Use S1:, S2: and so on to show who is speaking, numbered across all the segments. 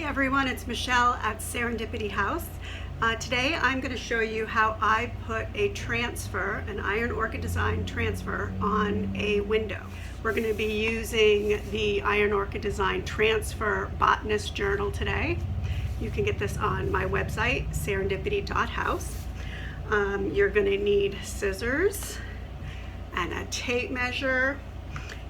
S1: everyone, it's Michelle at Serendipity House. Today I'm going to show you how I put a transfer, an Iron Orchid Design transfer, on a window. We're going to be using the Iron Orchid Design Transfer Botanist Journal today. You can get this on my website, serendipity.house. You're going to need scissors and a tape measure.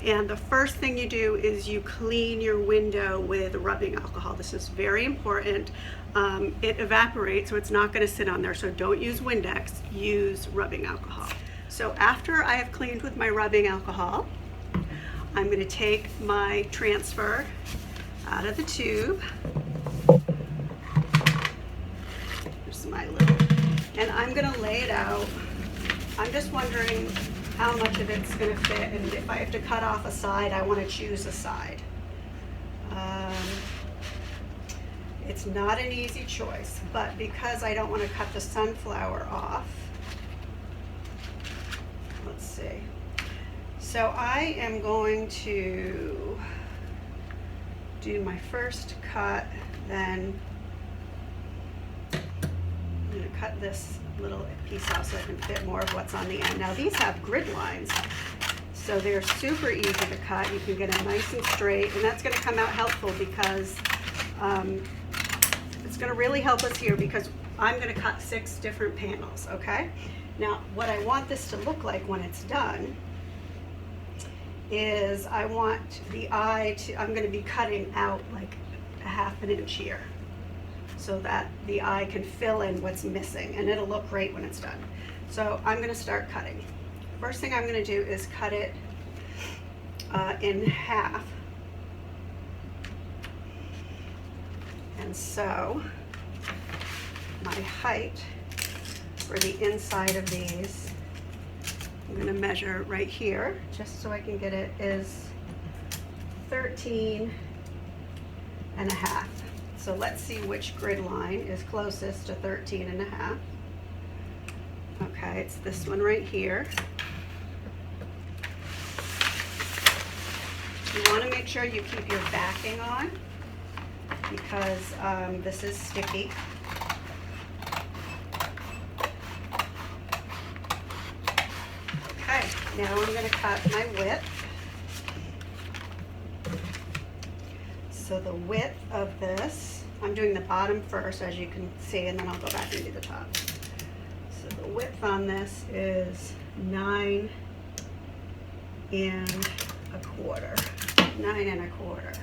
S1: And the first thing you do is you clean your window with rubbing alcohol. This is very important. It evaporates, so it's not going to sit on there. So don't use Windex, use rubbing alcohol. So after I have cleaned with my rubbing alcohol, I'm going to take my transfer out of the tube. Here's my little, and I'm going to lay it out. I'm just wondering how much of it's going to fit, and if I have to cut off a side, I want to choose a side. It's not an easy choice, but because I don't want to cut the sunflower off, let's see. So I am going to do my first cut, then I'm going to cut this little piece out so I can fit more of what's on the end. Now these have grid lines, so they're super easy to cut. You can get it nice and straight, and that's going to come out helpful because it's going to really help us here because I'm going to cut 6 different panels, okay? Now what I want this to look like when it's done is I want the eye to, I'm going to be cutting out like a ½ an inch here, so that the eye can fill in what's missing, and it'll look great when it's done. So I'm going to start cutting. First thing I'm going to do is cut it in half. And so my height for the inside of these, I'm going to measure right here just so I can get it, is 13 and a half. So let's see which grid line is closest to 13 and a half. Okay, it's this one right here. You want to make sure you keep your backing on because this is sticky. Okay, now I'm going to cut my width. So the width of this, I'm doing the bottom first, as you can see, and then I'll go back and do the top. So the width on this is 9 1/4. 9 1/4.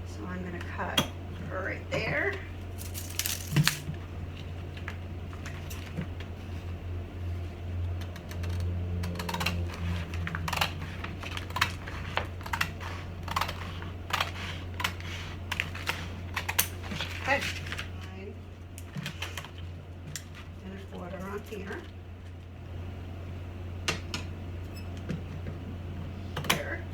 S1: So I'm going to cut right there. Okay, 9 1/4 on here. Here.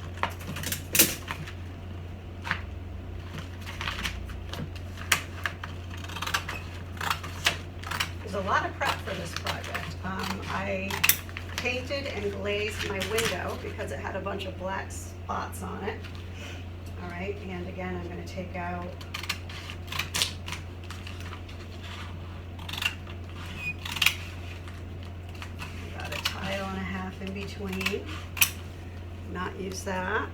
S1: There's a lot of prep for this project. I painted and glazed my window because it had a bunch of black spots on it. All right, and again, I'm going to take out in between, not use that.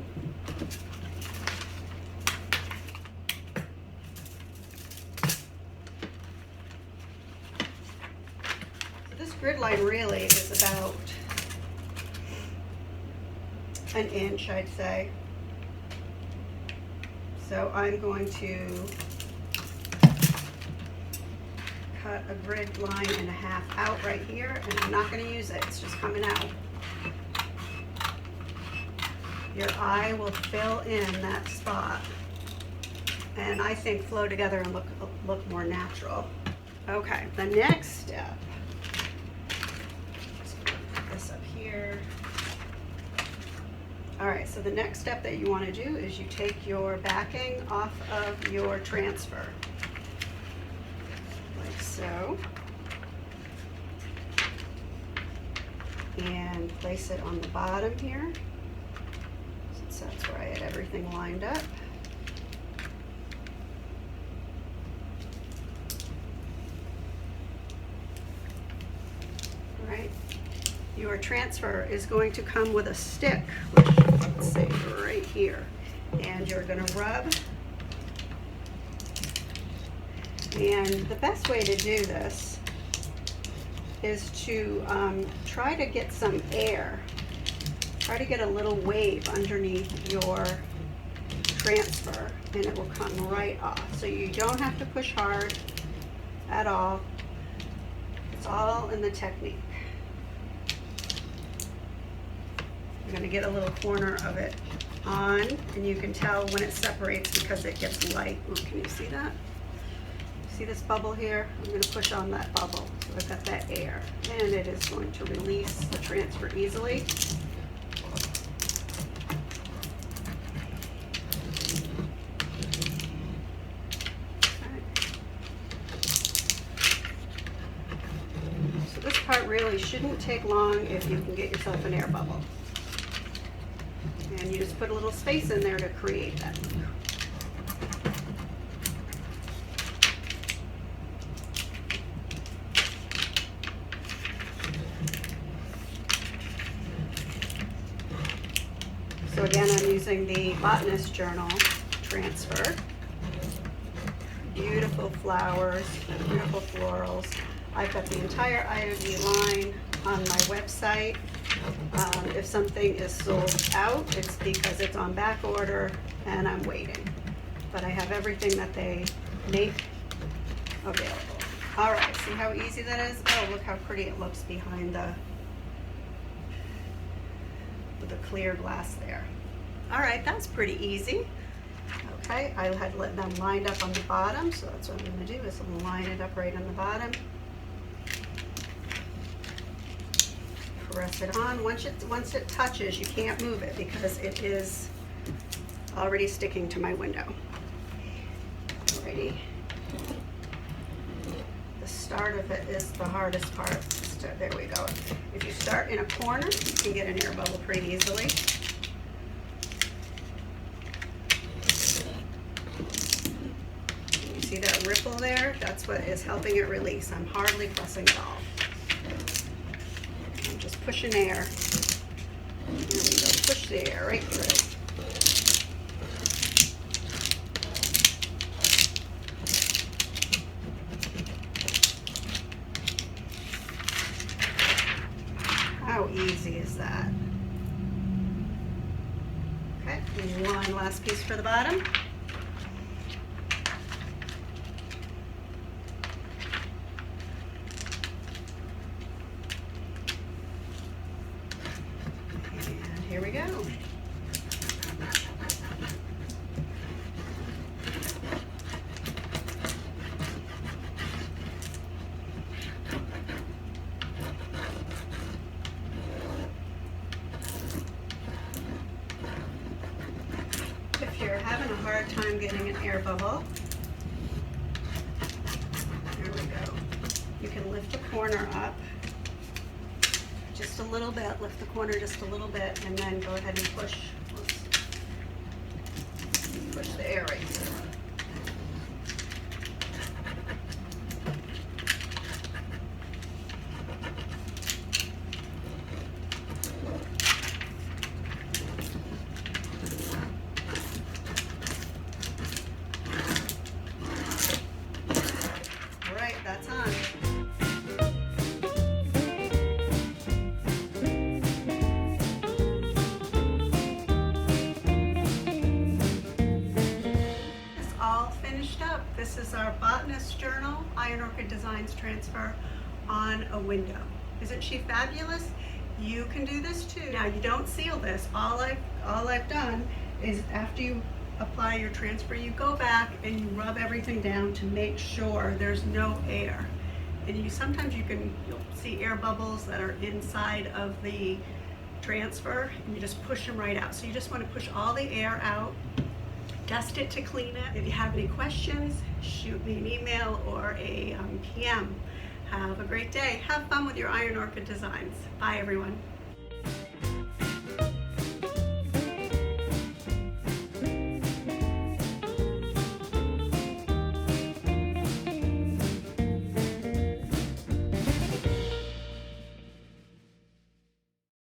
S1: So this grid line really is about an inch, I'd say. So I'm going to cut a grid line and a half out right here, and I'm not going to use it, it's just coming out. Your eye will fill in that spot, and I think flow together and look more natural. Okay, the next step, let's put this up here. All right, so the next step that you want to do is you take your backing off of your transfer, like so, and place it on the bottom here. That's where I had everything lined up. your transfer is going to come with a stick, which let's say right here, and you're going to rub. And the best way to do this is to try to get some air. Try to get a little wave underneath your transfer, and it will come right off. So you don't have to push hard at all. It's all in the technique. I'm going to get a little corner of it on, and you can tell when it separates because it gets light. Ooh, can you see that? See this bubble here? I'm going to push on that bubble so I've got that air, and it is going to release the transfer easily. So this part really shouldn't take long if you can get yourself an air bubble. And you just put a little space in there to create that. So again, I'm using the Botanist Journal transfer. Beautiful flowers, beautiful florals. I've got the entire IOD line on my website. If something is sold out, it's because it's on back order and I'm waiting. But I have everything that they make available. All right, see how easy that is? Oh, look how pretty it looks behind with the clear glass there. All right, that's pretty easy. Okay, I had them lined up on the bottom, so that's what I'm going to do is line it up right on the bottom. Press it on. Once it touches, you can't move it because it is already sticking to my window. Alrighty. The start of it is the hardest part. There we go. If you start in a corner, you can get an air bubble pretty easily. You see that ripple there? That's what is helping it release. I'm hardly pressing at all. I'm just pushing air. And we go push the air right through. How easy is that? Okay, and one last piece for the bottom. And here we go. If you're having a hard time getting an air bubble, there we go. You can lift a corner up just a little bit, lift the corner just a little bit, and then go ahead and push the air right through. That's on. It's all finished up. This is our Botanist Journal Iron Orchid Designs transfer on a window. Isn't she fabulous? You can do this too. Now you don't seal this. All I've done is after you apply your transfer, you go back and you rub everything down to make sure there's no air. And sometimes you'll see air bubbles that are inside of the transfer, and you just push them right out. So you just want to push all the air out, dust it to clean it. If you have any questions, shoot me an email or a PM. Have a great day. Have fun with your Iron Orchid designs. Bye everyone.